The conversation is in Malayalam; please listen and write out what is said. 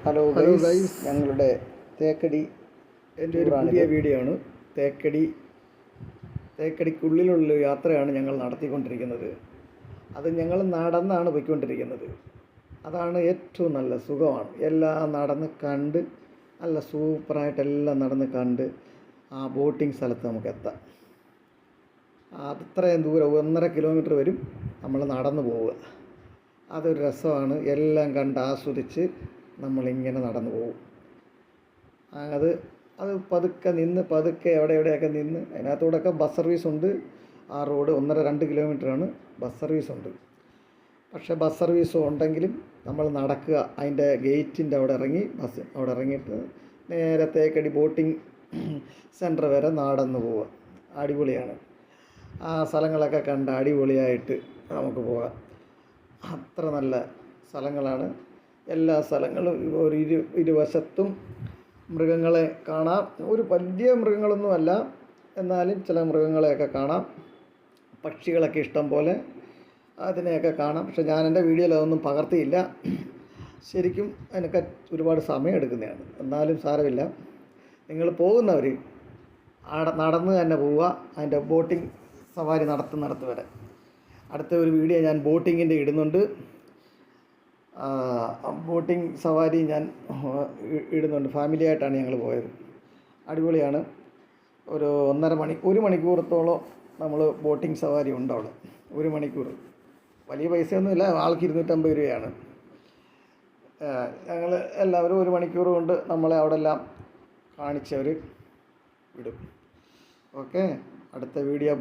ഹലോ ഗൈസ്, ഞങ്ങളുടെ തേക്കടി എൻ്റെ ഒരു പുതിയ വീഡിയോ ആണ്. തേക്കടിക്കുള്ളിലുള്ള യാത്രയാണ് ഞങ്ങൾ നടത്തിക്കൊണ്ടിരിക്കുന്നത്. അത് ഞങ്ങൾ നടന്നാണ് പോയിക്കൊണ്ടിരിക്കുന്നത്. അതാണ് ഏറ്റവും നല്ല സുഖമാണ്. എല്ലാം നടന്ന് കണ്ട് നല്ല സൂപ്പറായിട്ടെല്ലാം നടന്ന് കണ്ട് ആ ബോട്ടിംഗ് സ്ഥലത്ത് നമുക്ക് എത്താം. അത്രയും ദൂരം 1.5 കിലോമീറ്റർ വരും നമ്മൾ നടന്നു പോവുക. അതൊരു രസമാണ്. എല്ലാം കണ്ട് ആസ്വദിച്ച് നമ്മളിങ്ങനെ നടന്നു പോകും. അത് പതുക്കെ എവിടെയൊക്കെ നിന്ന് അതിനകത്തൂടെയൊക്കെ ബസ് സർവീസ് ഉണ്ട്. ആ റോഡ് 1.5-2 കിലോമീറ്ററാണ് ബസ് സർവീസ് ഉണ്ട്. പക്ഷേ ബസ് സർവീസ് ഉണ്ടെങ്കിലും നമ്മൾ നടക്കുക. അതിൻ്റെ ഗേറ്റിൻ്റെ അവിടെ ഇറങ്ങി അവിടെ ഇറങ്ങിയിട്ട് നേരെ തേക്കടി ബോട്ടിംഗ് സെൻറ്റർ വരെ നടന്നു പോവുക. അടിപൊളിയാണ്. ആ സ്ഥലങ്ങളൊക്കെ കണ്ട് അടിപൊളിയായിട്ട് നമുക്ക് പോകാം. അത്ര നല്ല സ്ഥലങ്ങളാണ്. എല്ലാ സ്ഥലങ്ങളും ഒരു ഇരുവശത്തും മൃഗങ്ങളെ കാണാം. ഒരു വലിയ മൃഗങ്ങളൊന്നുമല്ല, എന്നാലും ചില മൃഗങ്ങളെയൊക്കെ കാണാം. പക്ഷികളൊക്കെ ഇഷ്ടം പോലെ അതിനെയൊക്കെ കാണാം. പക്ഷെ ഞാൻ എൻ്റെ വീഡിയോയിൽ അതൊന്നും പകർത്തിയില്ല. ശരിക്കും അതിനൊക്കെ ഒരുപാട് സമയം എടുക്കുന്നതാണ്. എന്നാലും സാരമില്ല. നിങ്ങൾ പോകുന്നവർ നടന്ന് തന്നെ പോവുക. അതിൻ്റെ ബോട്ടിംഗ് സവാരി നടത്തുന്നിടത്ത് വരെ. അടുത്ത ഒരു വീഡിയോ ഞാൻ ബോട്ടിങ്ങിൻ്റെ ഇടുന്നുണ്ട്. ബോട്ടിംഗ് സവാരി ഞാൻ ഇടുന്നുണ്ട്. ഫാമിലിയായിട്ടാണ് ഞങ്ങൾ പോയത്. അടിപൊളിയാണ്. ഒരു 1 മണിക്കൂറത്തോളം നമ്മൾ ബോട്ടിംഗ് സവാരി ഉണ്ട് അവിടെ. 1 മണിക്കൂർ. വലിയ പൈസയൊന്നുമില്ല. ആൾക്ക് 250 രൂപയാണ്. ഞങ്ങൾ എല്ലാവരും 1 മണിക്കൂർ കൊണ്ട് നമ്മളെ അവിടെ എല്ലാം കാണിച്ചവർ വിടും. ഓക്കെ, അടുത്ത വീഡിയോ